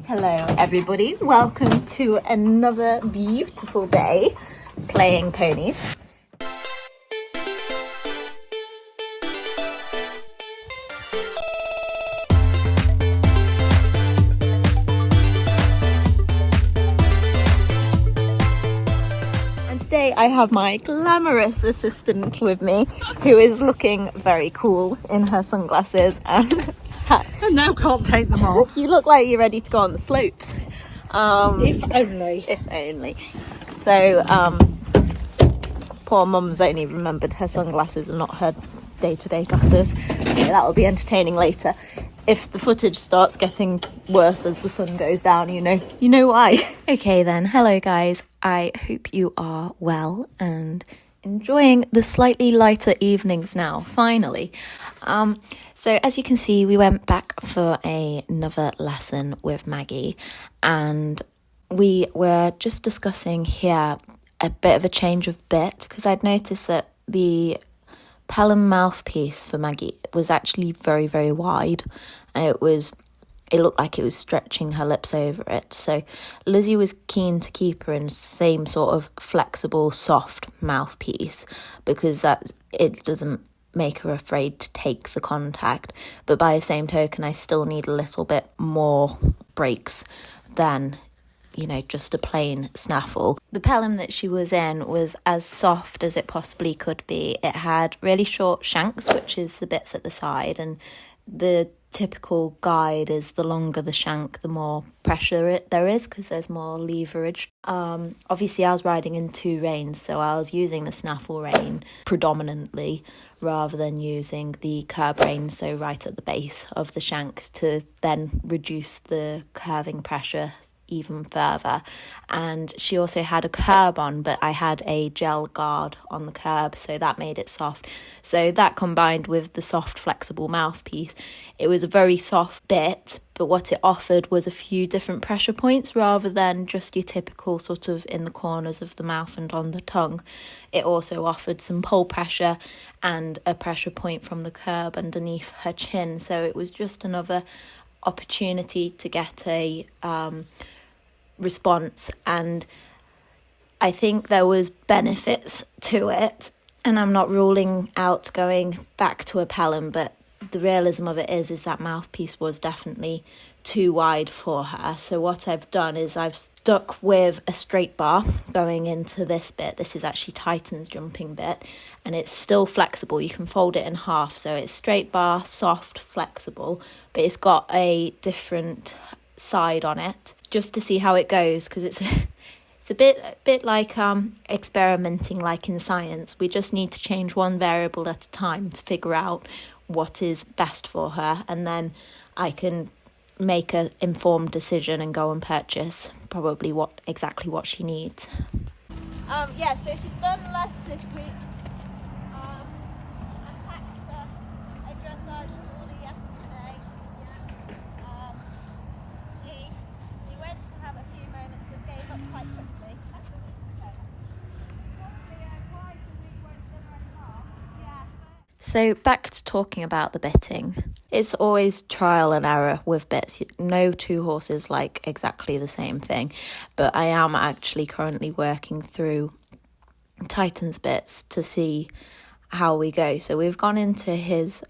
Hello everybody, welcome to another beautiful day playing ponies. And today I have my glamorous assistant with me who is looking very cool in her sunglasses and I now can't take them off. You look like you're ready to go on the slopes. If only. If only. So, poor mum's only remembered her sunglasses and not her day-to-day glasses. So that will be entertaining later. If the footage starts getting worse as the sun goes down, you know why. Okay then, hello guys. I hope you are well and enjoying the slightly lighter evenings now, finally. So as you can see, we went back for another lesson with Maggie, and we were just discussing here a bit of a change of bit, because I'd noticed that the Pelham mouthpiece for Maggie was actually very, very wide, and it looked like it was stretching her lips over it. So Lizzie was keen to keep her in the same sort of flexible, soft mouthpiece, because it doesn't make her afraid to take the contact. But by the same token, I still need a little bit more breaks than, just a plain snaffle. The Pelham that she was in was as soft as it possibly could be. It had really short shanks, which is the bits at the side, and the typical guide is the longer the shank, the more pressure there is, because there's more leverage. Obviously I was riding in two reins, so I was using the snaffle rein predominantly rather than using the curb rein, so right at the base of the shank, to then reduce the curving pressure even further. And she also had a curb on, but I had a gel guard on the curb, so that made it soft. So that combined with the soft flexible mouthpiece, it was a very soft bit, but what it offered was a few different pressure points rather than just your typical sort of in the corners of the mouth and on the tongue. It also offered some pull pressure and a pressure point from the curb underneath her chin, so it was just another opportunity to get a response. And I think there was benefits to it, and I'm not ruling out going back to a Pelham, but the realism of it is that mouthpiece was definitely too wide for her. So what I've done is I've stuck with a straight bar going into this bit. This is actually Titan's jumping bit, and it's still flexible. You can fold it in half, so it's straight bar, soft, flexible, but it's got a different side on it, just to see how it goes, because it's a bit like experimenting like in science. We just need to change one variable at a time to figure out what is best for her, and then I can make an informed decision and go and purchase probably exactly what she needs. So she's done less this week. I packed a dressage order yesterday. She went to have a few moments but gave up quite quickly. So back to talking about the bitting. It's always trial and error with bits. No two horses like exactly the same thing, but I am actually currently working through Titan's bits to see how we go. So we've gone into his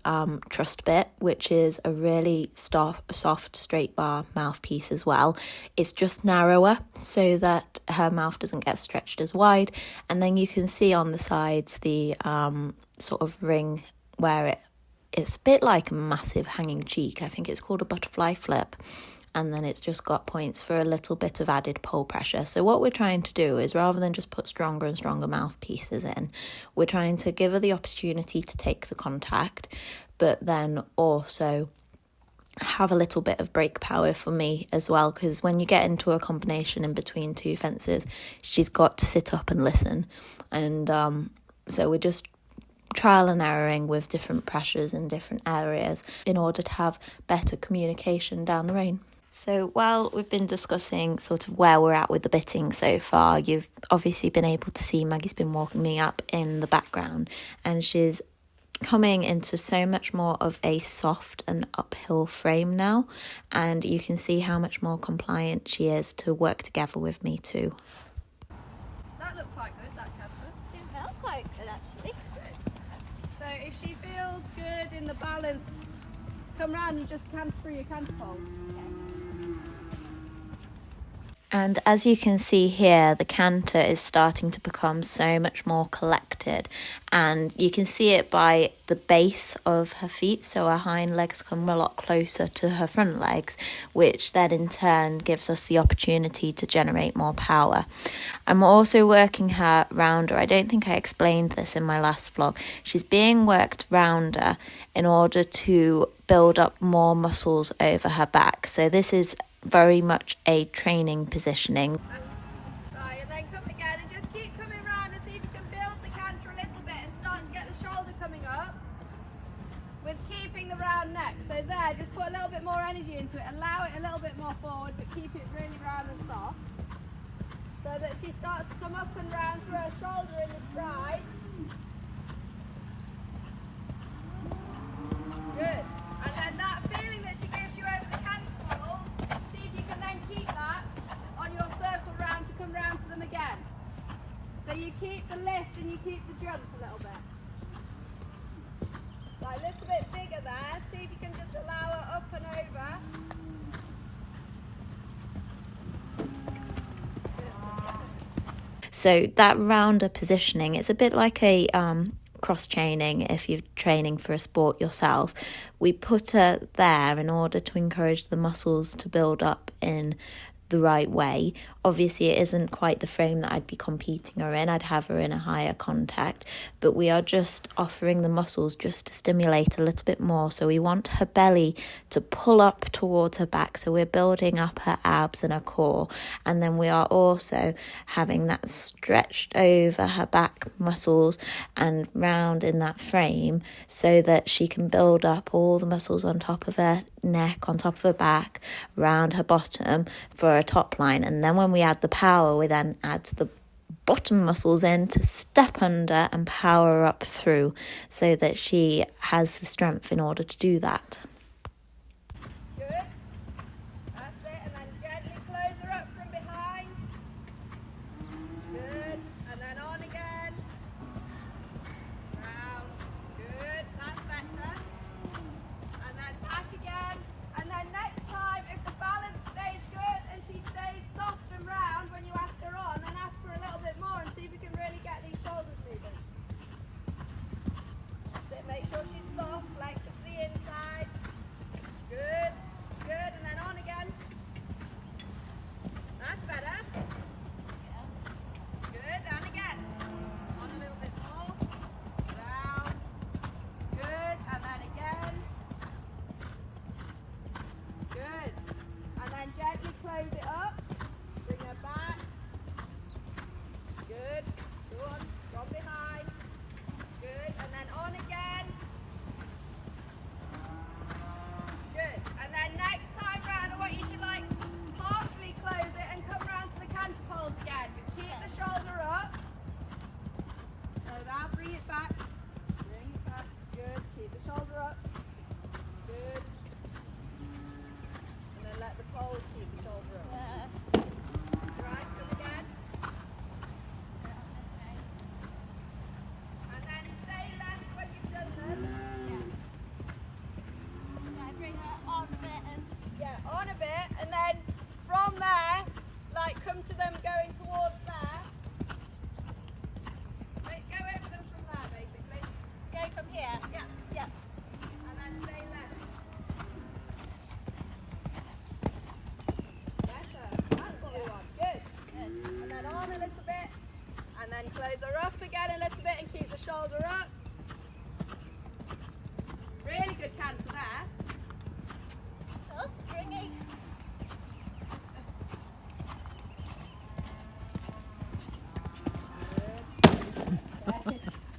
trust bit, which is a really soft straight bar mouthpiece as well. It's just narrower so that her mouth doesn't get stretched as wide, and then you can see on the sides the sort of ring where it's a bit like a massive hanging cheek. I think it's called a butterfly flip, and then it's just got points for a little bit of added pull pressure. So what we're trying to do is, rather than just put stronger and stronger mouthpieces in, we're trying to give her the opportunity to take the contact, but then also have a little bit of brake power for me as well, because when you get into a combination in between two fences, she's got to sit up and listen. And so we're just trial and erroring with different pressures in different areas in order to have better communication down the rein. So while we've been discussing sort of where we're at with the bitting so far, you've obviously been able to see Maggie's been walking me up in the background, and she's coming into so much more of a soft and uphill frame now, and you can see how much more compliant she is to work together with me too. That looked quite good, that canter. It felt quite good actually. So if she feels good in the balance, come round and just canter through your canter pole. And as you can see here, the canter is starting to become so much more collected, and you can see it by the base of her feet, so her hind legs come a lot closer to her front legs, which then in turn gives us the opportunity to generate more power. I'm also working her rounder. I don't think I explained this in my last vlog. She's being worked rounder in order to build up more muscles over her back. So this is very much a training positioning. Right, and then come again and just keep coming round and see if you can build the canter a little bit and start to get the shoulder coming up with keeping the round neck. So there, just put a little bit more energy into it, allow it a little bit more forward, but keep it really round and soft, so that she starts to come up and round through her shoulder in the stride. Good. And then that feeling that she gives you over the canter poles, see if you can then keep that on your circle round to come round to them again. So you keep the lift and you keep the jump a little bit. Like a little bit bigger there. See if you can just allow her up and over. So that rounder positioning, it's a bit like a cross chaining if you're training for a sport yourself. We put her there in order to encourage the muscles to build up in the right way. Obviously it isn't quite the frame that I'd be competing her in. I'd have her in a higher contact, but we are just offering the muscles just to stimulate a little bit more. So we want her belly to pull up towards her back, so we're building up her abs and her core, and then we are also having that stretched over her back muscles and round in that frame, so that she can build up all the muscles on top of her neck, on top of her back, round her bottom for a top line. And then when we add the power, we then add the bottom muscles in to step under and power up through, so that she has the strength in order to do that. Good. That's it. And then gently close her up from behind. Good. And then on again. Round. Good. That's better. And then back again. And then next time, if the balance stays good and she stays soft and round when you ask her on, then ask for a little bit more and see if you can really get these shoulders moving. So make sure she's soft, flex it to the inside. Good, good, and then on again. That's better. Good, and again. On a little bit more. Round. Good, and then again. Good. And then gently close it up. Bring her back. Good. Go on. From behind. Good. And then on again. Good. And then next time round, I want you to like partially close it and come round to the canter poles again. But keep the shoulder up. So now bring it back. Bring it back. Good. Keep the shoulder up. Good. And then let the poles keep the shoulder up. Right, come again. And then stay left when you've done them. I bring her on a bit and Yeah, on a bit, and then from there, like come to them going towards there. Wait, go over them from there, basically. go from here. Yeah, Yeah. and then stay left. Better. That's what we want. Good. And then on a little bit, and then close her up again a little bit and keep the shoulder up. Really good canter there. So stringy.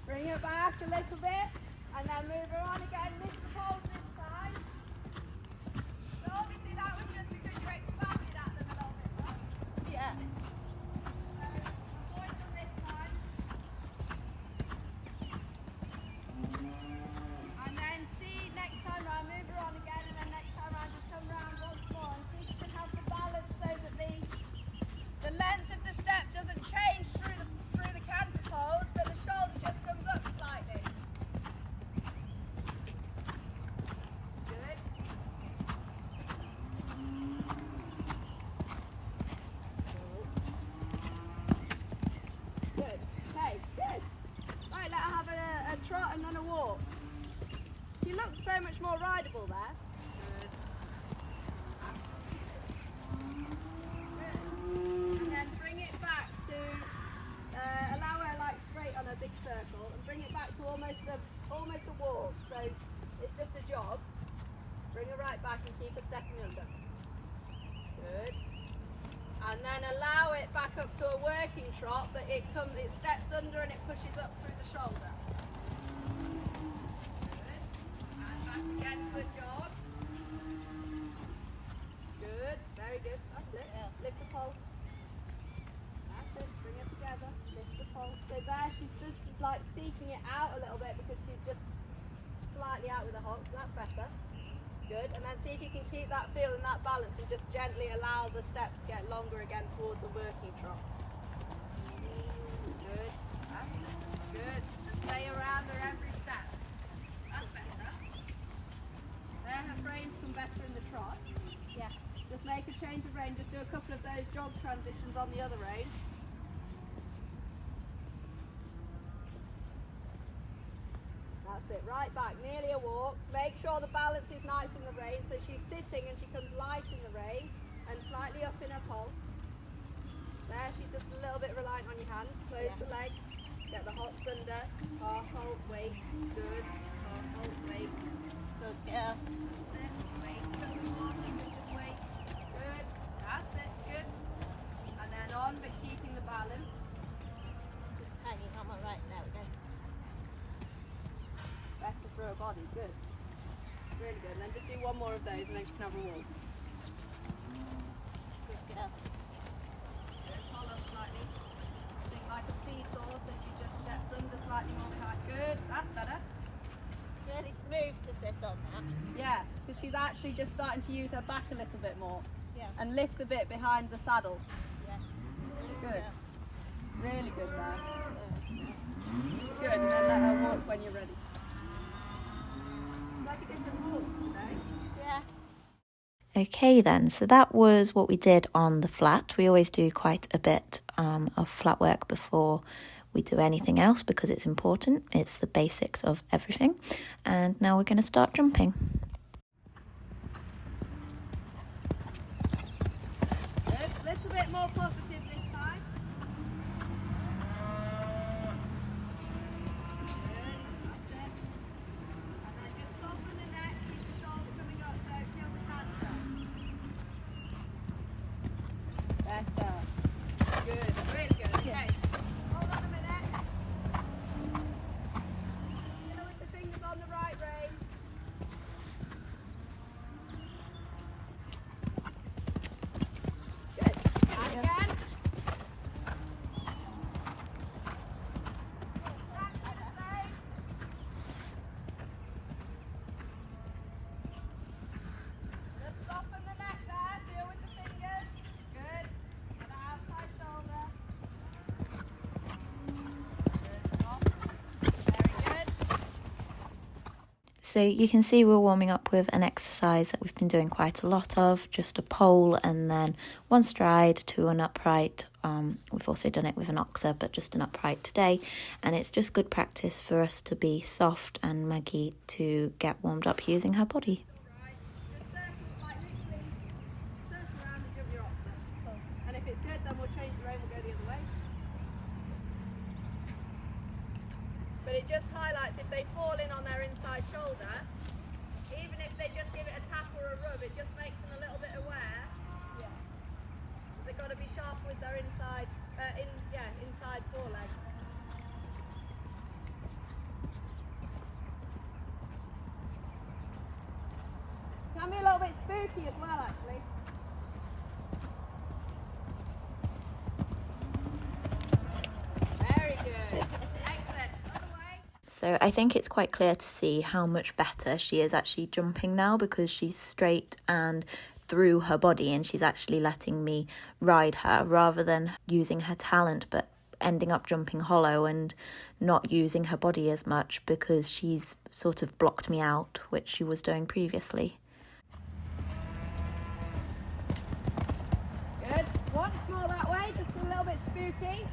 Bring her back a little bit, and then move her on again. Lift the poles this time. So obviously that was just because you expanded at them a little bit, right? Yeah. So avoid them this time. back and keep her stepping under. Good. And then allow it back up to a working trot, but it steps under and it pushes up through the shoulder. Good. And back again to a jog. Good. Very good. That's it. Yeah. Lift the pole. That's it. Bring it together. Lift the pole. So there, she's just like seeking it out a little bit because she's just slightly out with the hop. So that's better. Good, and then see if you can keep that feel and that balance and just gently allow the step to get longer again towards a working trot. Good, that's it. Good, and stay around her every step. That's better. There, her frames come better in the trot. Yeah. Just make a change of rein, just do a couple of those jog transitions on the other rein. That's it, right back, nearly a walk. Make sure the balance is nice in the rein, so she's sitting and she comes light in the rein and slightly up in her pole. There, she's just a little bit reliant on your hands. Close the leg, get the hops under, half hold, weight, good, half hold, weight. Good girl. That's it, weight, little more, just weight, good, that's it, good. And then on, but keeping the balance. Just hanging on my right now again. Better for her body, good. Really good. And then just do one more of those and then she can have a walk. Good girl. Good. Pull up slightly. Think like a seesaw, so she just steps under slightly more behind. Good, that's better. Really smooth to sit on that. Yeah, because she's actually just starting to use her back a little bit more. Yeah. And lift a bit behind the saddle. Yeah. Good. Yeah. Really good there. Good, and then let her walk when you're ready. Like a different horse today. Yeah. Okay then, so that was what we did on the flat. We always do quite a bit of flat work before we do anything else because it's important. It's the basics of everything. And now we're going to start jumping. Good, a little bit more positive this time. Good, that's it. And then just soften the neck, keep the shoulder coming up, don't feel the canter. Better. Good, really good. Okay, hold on a minute. Feel with the fingers on the right rein. Good. And again. Back to the same. Just soften the neck there. Feel with the fingers. Good. And the outside shoulder. Good. Soft. Very good. So you can see we're warming up with an exercise that we've been doing quite a lot of, just a pole and then one stride to an upright. We've also done it with an oxer, but just an upright today. And it's just good practice for us to be soft and Maggie to get warmed up using her body. Right. Just circle, like literally circle around and jump your oxer. And if it's good, then we'll change the rein, we'll go the other way. But it just highlights if they fall in on their inside shoulder, even if they just give it a tap or a rub, it just makes them a little bit aware. Yeah. They've got to be sharp with their inside, inside foreleg. Can be a little bit spooky as well, actually. Very good. Excellent. Other way. So I think it's quite clear to see how much better she is actually jumping now because she's straight and through her body and she's actually letting me ride her rather than using her talent but ending up jumping hollow and not using her body as much because she's sort of blocked me out, which she was doing previously. Good. Once more that way, just a little bit spooky.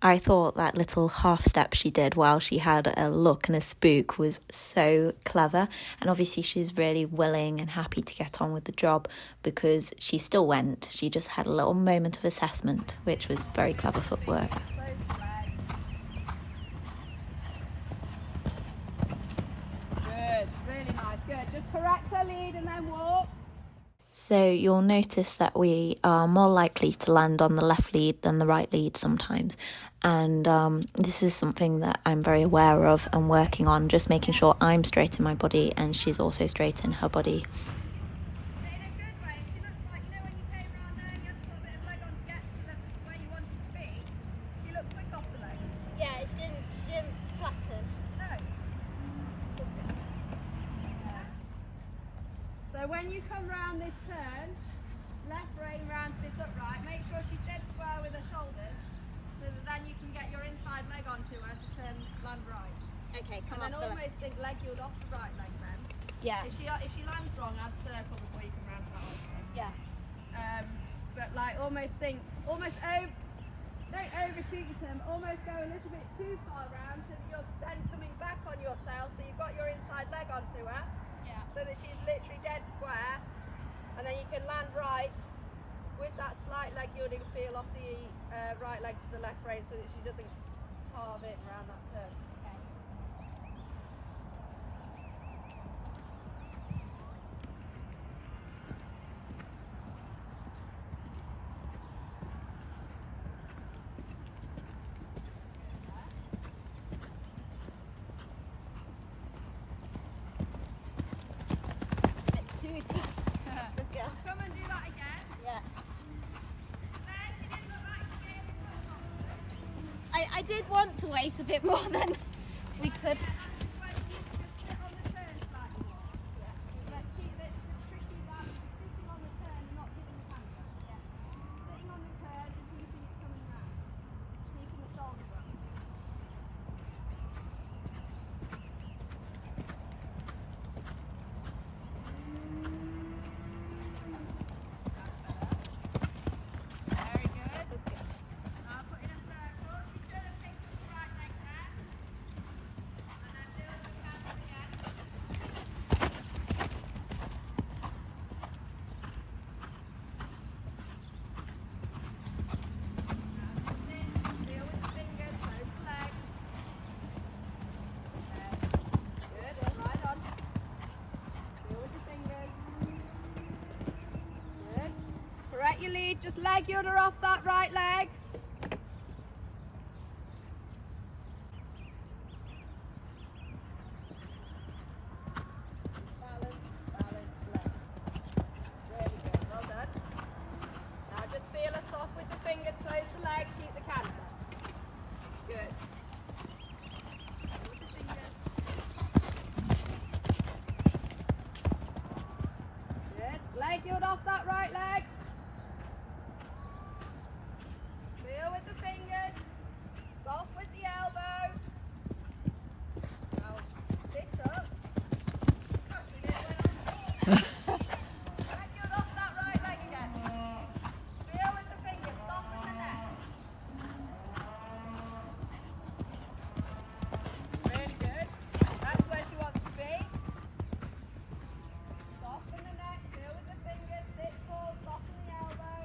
I thought that little half step she did while she had a look and a spook was so clever, and obviously she's really willing and happy to get on with the job because she still went. She just had a little moment of assessment, which was very clever footwork. Good, really nice, good. Just correct her lead. So you'll notice that we are more likely to land on the left lead than the right lead sometimes. And this is something that I'm very aware of and working on, just making sure I'm straight in my body and she's also straight in her body. But in a good way, she looks like, you know, when you came around there and you had to put a bit of leg on to get to where you wanted to be, she looked quick off the leg. Yeah, she didn't flatten. No. So when you come round this turn, left rein round to this upright, make sure she's dead square with her shoulders, so that then you can get your inside leg onto her to turn land right. Okay, And then almost think leg yield off the right leg then. Yeah. If she lands wrong, add circle before you come round to that one. Yeah. But like almost don't overshoot your turn, almost go a little bit too far round so that you're then coming back on yourself, so you've got your inside leg onto her. Yeah. So that she's literally dead square, and then you can land right with that slight leg yielding feel off the right leg to the left rein, so that she doesn't carve in around that turn. Bit too deep. Good girl. Come and do that again. Yeah. There, she didn't look like she gave it up. I did want to wait a bit more than we could. Yeah, that's when you just sit on the turn slightly more. But keep it tricky balance, sitting on the turn and not giving the canter. Sitting on the turn and keeping it coming round. Keeping the shoulders up. Very good. Now put in a circle. She should have picked up the right leg there. And then do it with the canter again. Now just sit, feel with the fingers, close the leg. Good, right on. Feel with the fingers. Good. Correct your lead, just leg yoder off that right leg. Balance, balance, leg. Really good, well done. Now just feel her soft with the fingers, close the leg, keep the canter. Good. With the fingers. Good. Leg yield off that right leg. Feel with the fingers. Soft with the elbow. Now sit up. Gosh, we nearly went on the floor. Leg yield off that right leg again. Feel with the fingers. Soft with the neck. Really good. That's where she wants to be. Soften the neck, feel with the fingers, sit tall, soften the elbow.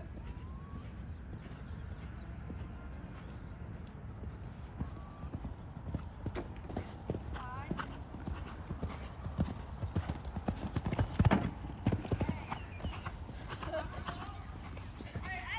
Fine.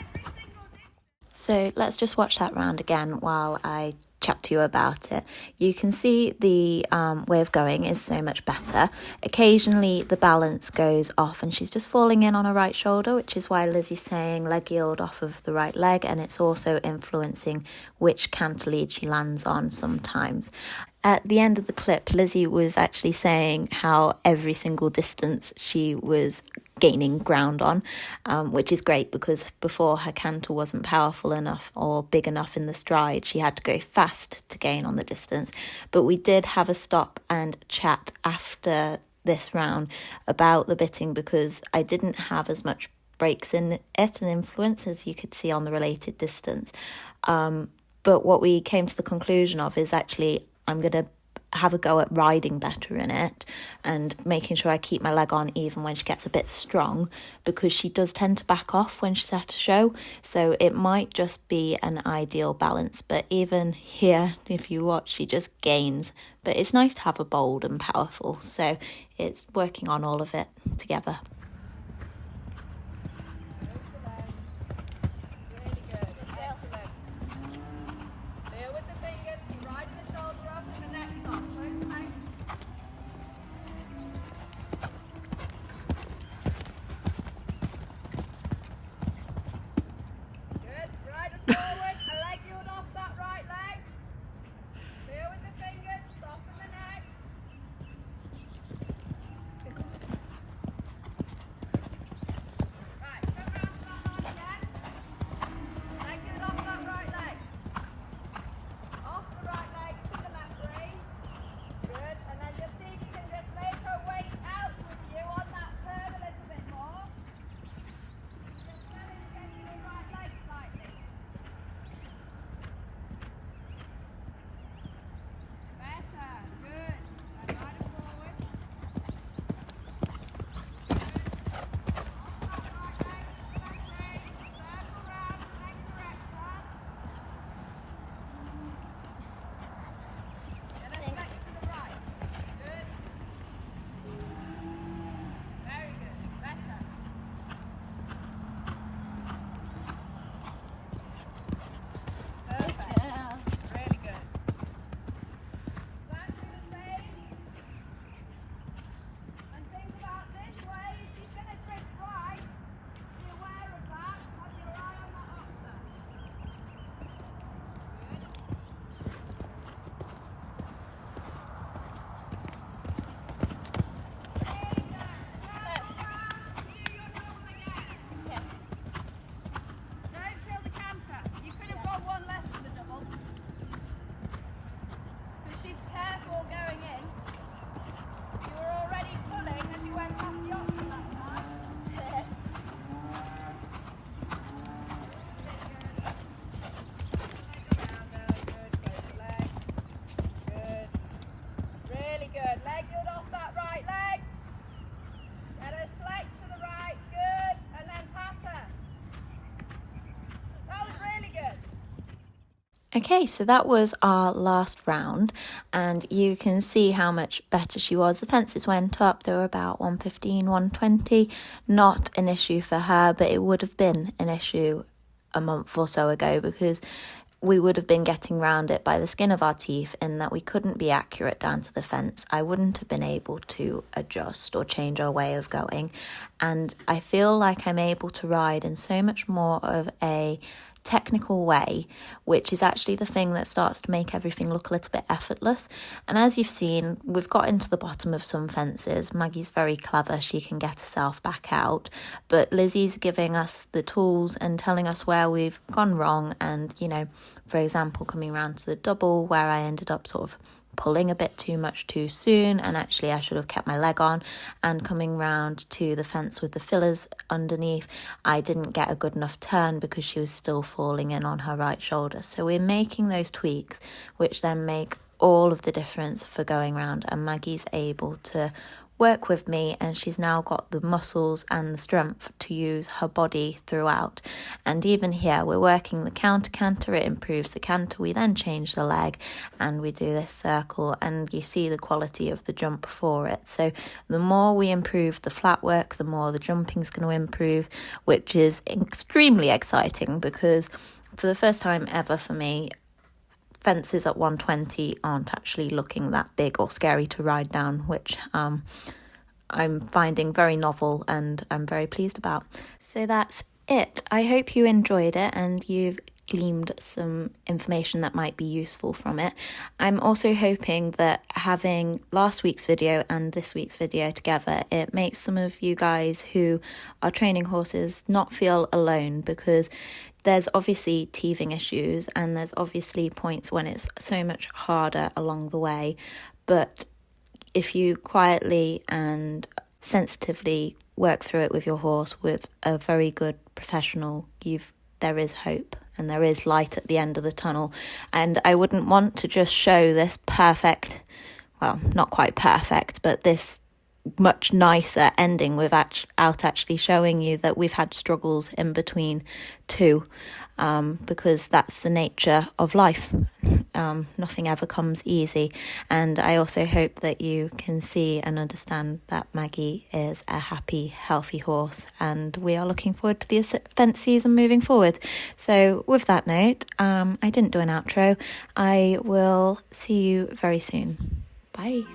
Every single distance. So let's just watch that round again while I chat to you about it. You can see the way of going is so much better. Occasionally the balance goes off and she's just falling in on her right shoulder, which is why Lizzie's saying leg yield off of the right leg, and it's also influencing which canter lead she lands on sometimes. At the end of the clip, Lizzie was actually saying how every single distance she was gaining ground on, which is great because before her canter wasn't powerful enough or big enough in the stride. She had to go fast to gain on the distance. But we did have a stop and chat after this round about the bitting because I didn't have as much breaks in it and influence as you could see on the related distance. But what we came to the conclusion of is actually I'm going to have a go at riding better in it and making sure I keep my leg on even when she gets a bit strong, because she does tend to back off when she's at a show. So it might just be an ideal balance. But even here, if you watch, she just gains. But it's nice to have a bold and powerful. So it's working on all of it together. Okay, so that was our last round, and you can see how much better she was. The fences went up, they were about 115, 120. Not an issue for her, but it would have been an issue a month or so ago, because we would have been getting round it by the skin of our teeth, in that we couldn't be accurate down to the fence. I wouldn't have been able to adjust or change our way of going, and I feel like I'm able to ride in so much more of a technical way, which is actually the thing that starts to make everything look a little bit effortless. And as you've seen, we've got into the bottom of some fences. Maggie's very clever, she can get herself back out, but Lizzie's giving us the tools and telling us where we've gone wrong. And, you know, for example, coming round to the double where I ended up sort of pulling a bit too much too soon, and actually I should have kept my leg on, and coming round to the fence with the fillers underneath, I didn't get a good enough turn because she was still falling in on her right shoulder. So we're making those tweaks, which then make all of the difference for going round, and Maggie's able to work with me, and she's now got the muscles and the strength to use her body throughout. And even here, we're working the counter canter, it improves the canter, we then change the leg and we do this circle, and you see the quality of the jump for it. So the more we improve the flat work, the more the jumping's going to improve, which is extremely exciting, because for the first time ever for me, fences at 120 aren't actually looking that big or scary to ride down, which I'm finding very novel and I'm very pleased about. So that's it. I hope you enjoyed it and you've gleaned some information that might be useful from it. I'm also hoping that having last week's video and this week's video together, it makes some of you guys who are training horses not feel alone, because there's obviously teething issues and there's obviously points when it's so much harder along the way. But if you quietly and sensitively work through it with your horse with a very good professional, there is hope and there is light at the end of the tunnel. And I wouldn't want to just show this perfect, well, not quite perfect, but this much nicer ending without actually showing you that we've had struggles in between too, because that's the nature of life. Nothing ever comes easy. And I also hope that you can see and understand that Maggie is a happy, healthy horse, and we are looking forward to the event season moving forward. So with that note, I didn't do an outro. I will see you very soon. Bye.